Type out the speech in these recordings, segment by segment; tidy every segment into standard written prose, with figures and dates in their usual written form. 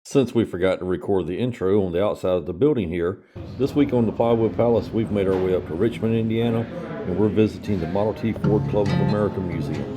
Since we forgot to record the intro on the outside of the building here, this week on the Plywood Palace, we've made our way up to Richmond, Indiana, and we're visiting the Model T Ford Club of America Museum.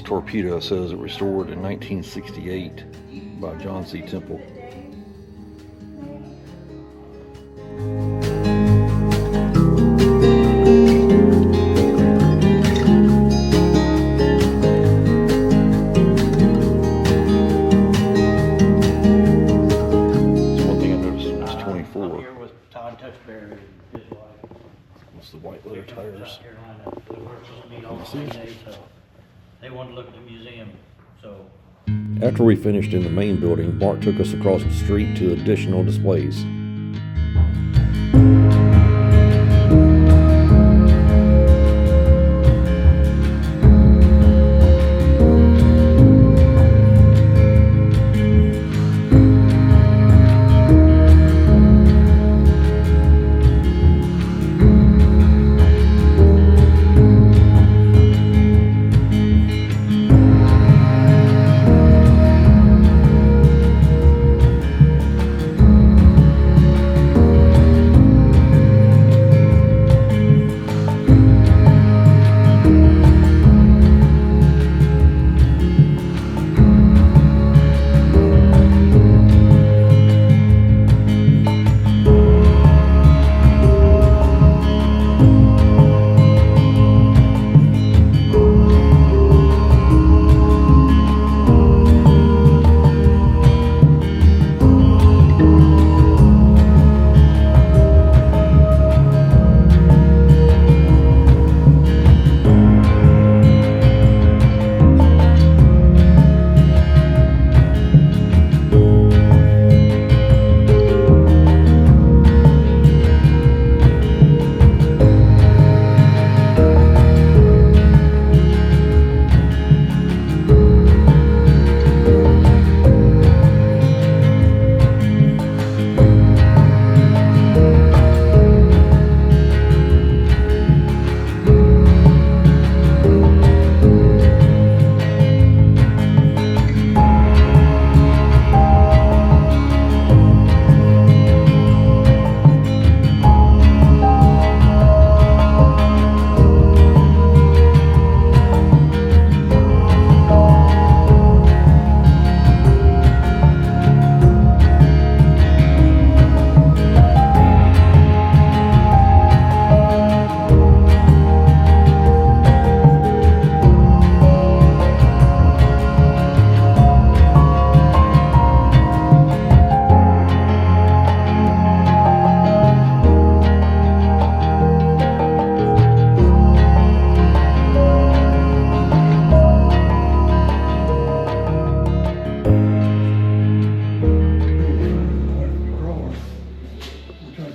Torpedo says it restored in 1968 by John C. Temple. One thing I noticed when it's 24. Here with Todd Touchberry, his wife. What's the white leather tires? South Carolina. We were supposed to meet on the same day, so they wanted to look at the museum, so. After we finished in the main building, Mark took us across the street to additional displays.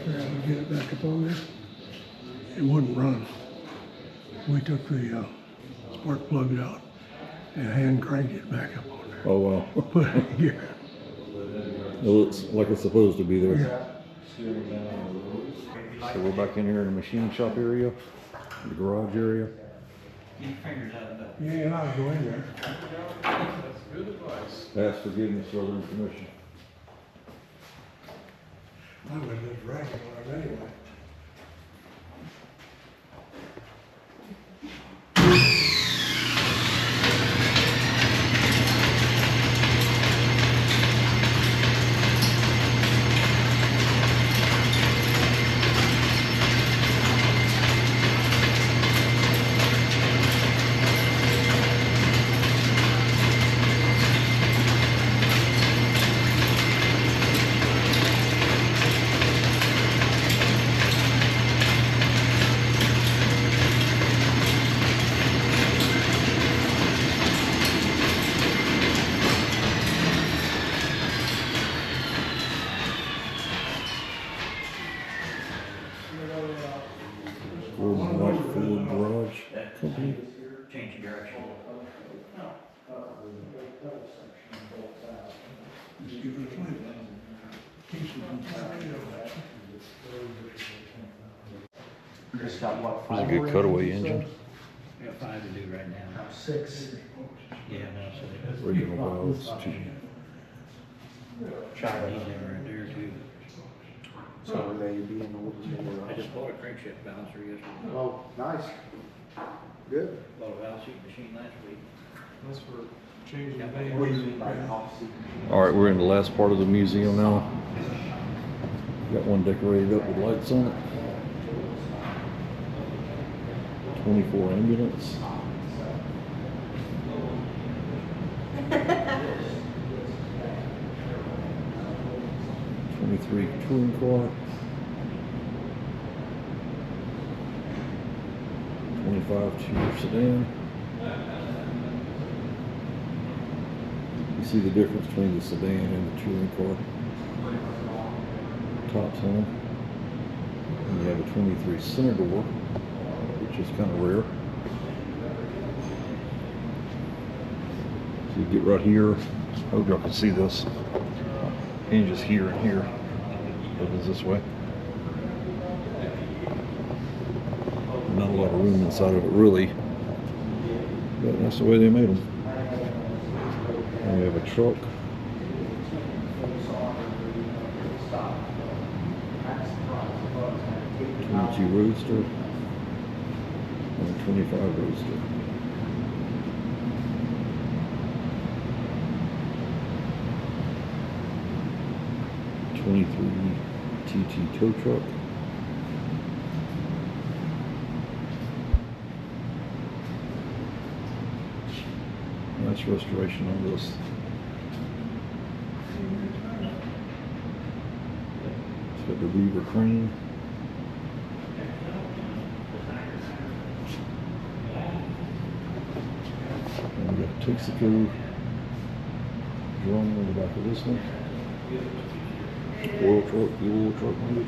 figure out how to get it back up on there. It wouldn't run. We took the spark plugs out and hand cranked it back up on there. Oh, wow. Put it in gear. It looks like it's supposed to be there. So we're back in here in the machine shop area, the garage area. Get your fingers out of that. You ain't allowed to go in there. Ask forgiveness for other information. I would have just ragging on it anyway. Gordon White Ford Garage Company. Change your direction. Just give it a flip. Keeps it from flapping. Just got what, It's a five good more cutaway engines, engine. We got 5 to do right now. so? 6. Yeah, no, so Original valves. he's in right there too. So are they being ordered I just bought a crankshaft balancer yesterday. Oh, nice. Good. Bought a valve seat machine last week. That's for changing the What What do band. you mean by off-seat? All right, we're in the last part of the museum now. Got one decorated up with lights on it. 24 ambulance. '23 touring car. 25 Cheer sedan. You see the difference between the sedan and the touring car. Tops on them. And you have a 23 center door, which is kind of rare. So you get right here. I hope y'all can see this. Hinges here and here. Opens this way. Not a lot of room inside of it, really. But that's the way they made them. And we have a truck. 22 Roadster. And a 25 Roadster. '23 TT tow truck. Nice restoration on this. It's got the Beaver crane. And we got a Texaco drum on the back of this one. Oil truck, the oil truck maybe.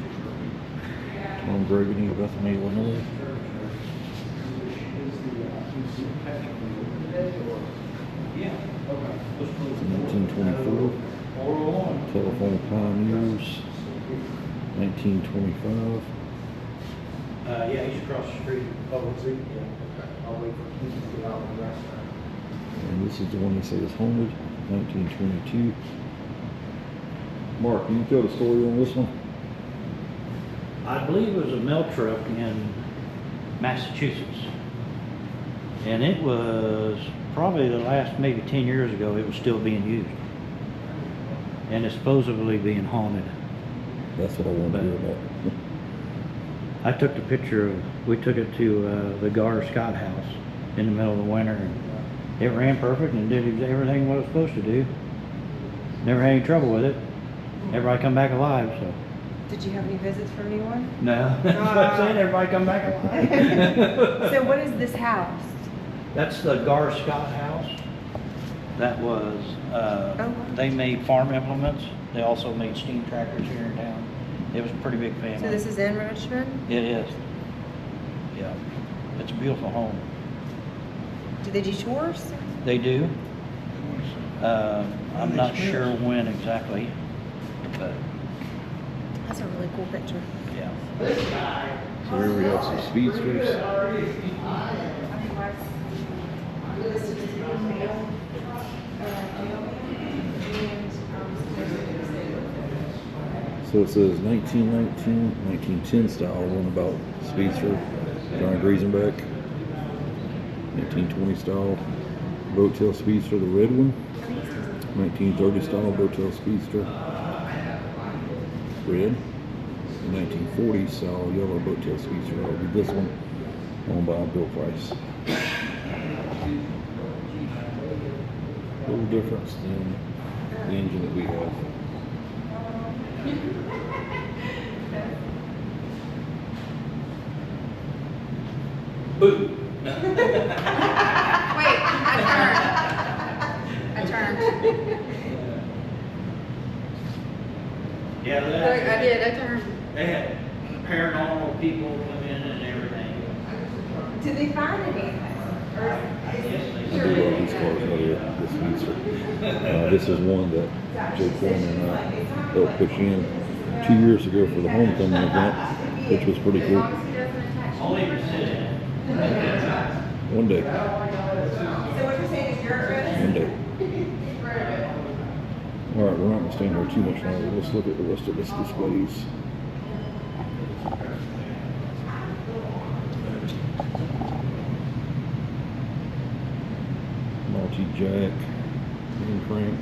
Tom Gravity, Bethany, Illinois. Yeah. 1924. Telephone Pioneers. 1925. Yeah, he's across the street. Oh, is it? Yeah, okay. I'll wait for him to get out the rest. And this is the one they say is haunted. 1922. Mark, can you tell the story on this one? I believe it was a mill truck in Massachusetts. And it was probably the last maybe 10 years ago, it was still being used. And it's supposedly being haunted. That's what I wanted to hear about. I took the picture of, we took it to the Gar Scott house in the middle of the winter. And it ran perfect and did everything what it was supposed to do. Never had any trouble with it. Everybody come back alive, so. Did you have any visits from anyone? No, that's what I'm saying, everybody come back alive. So what is this house? That's the Gar Scott house. That was, they made farm implements. They also made steam tractors here in town. It was a pretty big family. So this is in Richmond? It is. Yeah. It's a beautiful home. Do they do tours? They do. I'm not sure when exactly, but That's a really cool picture. yeah. So here we have some speedsters. So it says 1919, 1910 style runabout speedster, John Griesenbeck. 1920 style boat tail speedster, the red one. 1930 style boat tail speedster, red. 1940 style yellow boat tail speedster. That'll be this one, owned by Bill Price. A little difference than the engine that we have. Boo! Wait, I turned. Yeah, I turned. they had paranormal people come in and everything. Did they find anything? Or I do love these cars right here, this speedster. This is one that Joe Foreman and I helped push in 2 years ago for the homecoming event, which was pretty cool. Only for sit-in. One day, So what you're saying is you're at one day. All right, we're not gonna stand here too much longer. Let's look at the rest of this displays. Multi-jack, and crank.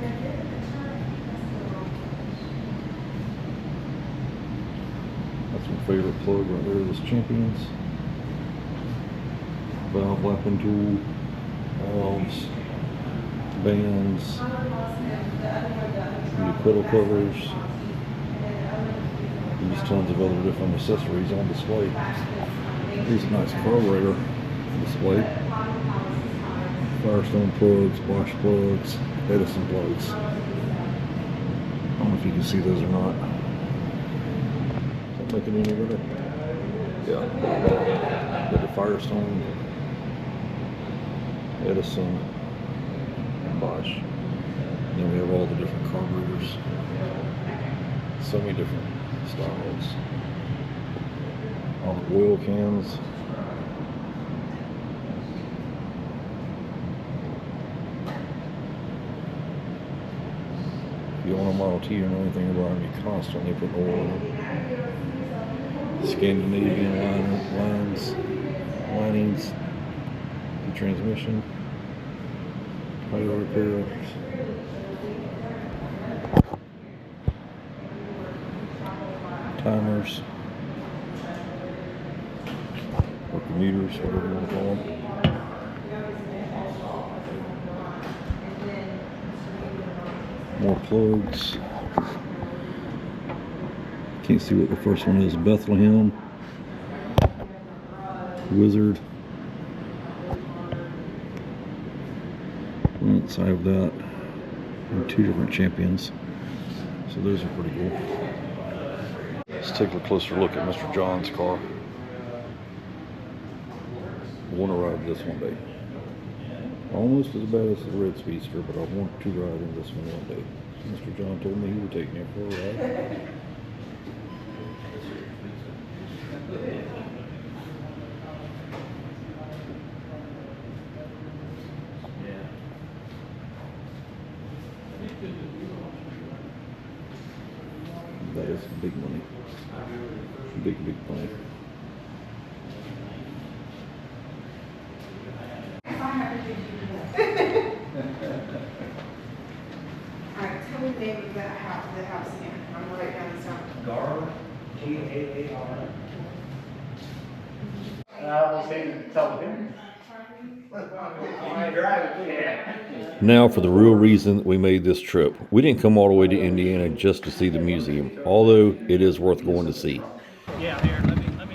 That's my favorite plug right there, this Champions. Valve lapping tool, valves, bands, new pedal covers, and just tons of other different accessories on display. Here's a nice carburetor display. Firestone plugs, Bosch plugs, Edison plugs. I don't know if you can see those or not. Is that making any better? Yeah. Got the Firestone, Edison, and Bosch. And then we have all the different carburetors. So many different styles. All the oil cans. If you own a Model T or know anything about them, you constantly put oil in them. Scandinavian linings, the transmission, tire repairs. Timers, or commuters, whatever you want to call them. More plugs. Can't see what the first one is. Bethlehem, Wizard. Once I have that, and 2 different Champions. So those are pretty cool. Let's take a closer look at Mr. John's car. I want to ride this one day. Almost as bad as the red Speedster, but I want to ride in this one day. Mr. John told me he would take me for a ride. That is big money. Big money. Alright, tell me the name of that house, the house again. I'm gonna write down the song. Gar, G-A-A-R. I will say to tell him. Now for the real reason that we made this trip. We didn't come all the way to Indiana just to see the museum, although it is worth going to see.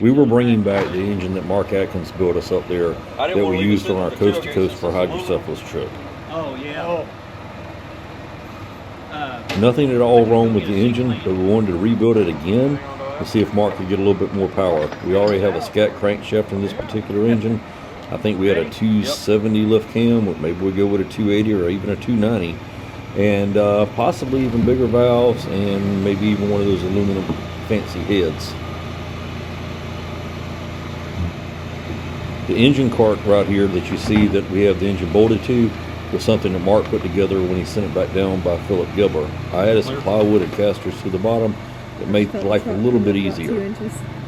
We were bringing back the engine that Mark Atkins built us up there that we used on our Coast to Coast for Hydrocephalus trip. Oh, yeah. Nothing at all wrong with the engine, but we wanted to rebuild it again to see if Mark could get a little bit more power. We already have a scat crankshaft in this particular engine. I think we had a 270 lift cam, maybe we go with a 280 or even a 290, and possibly even bigger valves and maybe even one of those aluminum fancy heads. The engine cart right here that you see that we have the engine bolted to was something that Mark put together when he sent it back down by Philip Gilbert. I added some plywood and casters to the bottom that made life a little bit easier.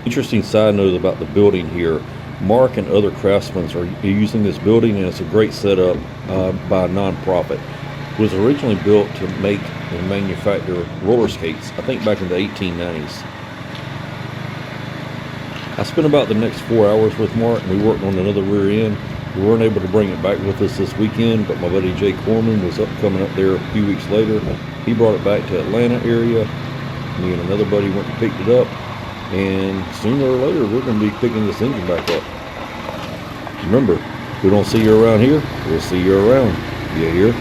Interesting side note about the building here. Mark and other craftsmen are using this building, and it's a great setup by a non-profit. It was originally built to make and manufacture roller skates, I think back in the 1890s. I spent about the next 4 hours with Mark, and we worked on another rear end. We weren't able to bring it back with us this weekend, but my buddy Jay Corman was coming up there a few weeks later. He brought it back to Atlanta area. Me and another buddy went and picked it up, and sooner or later we're going to be picking this engine back up. Remember, if we don't see you around here, we'll see you around. You hear?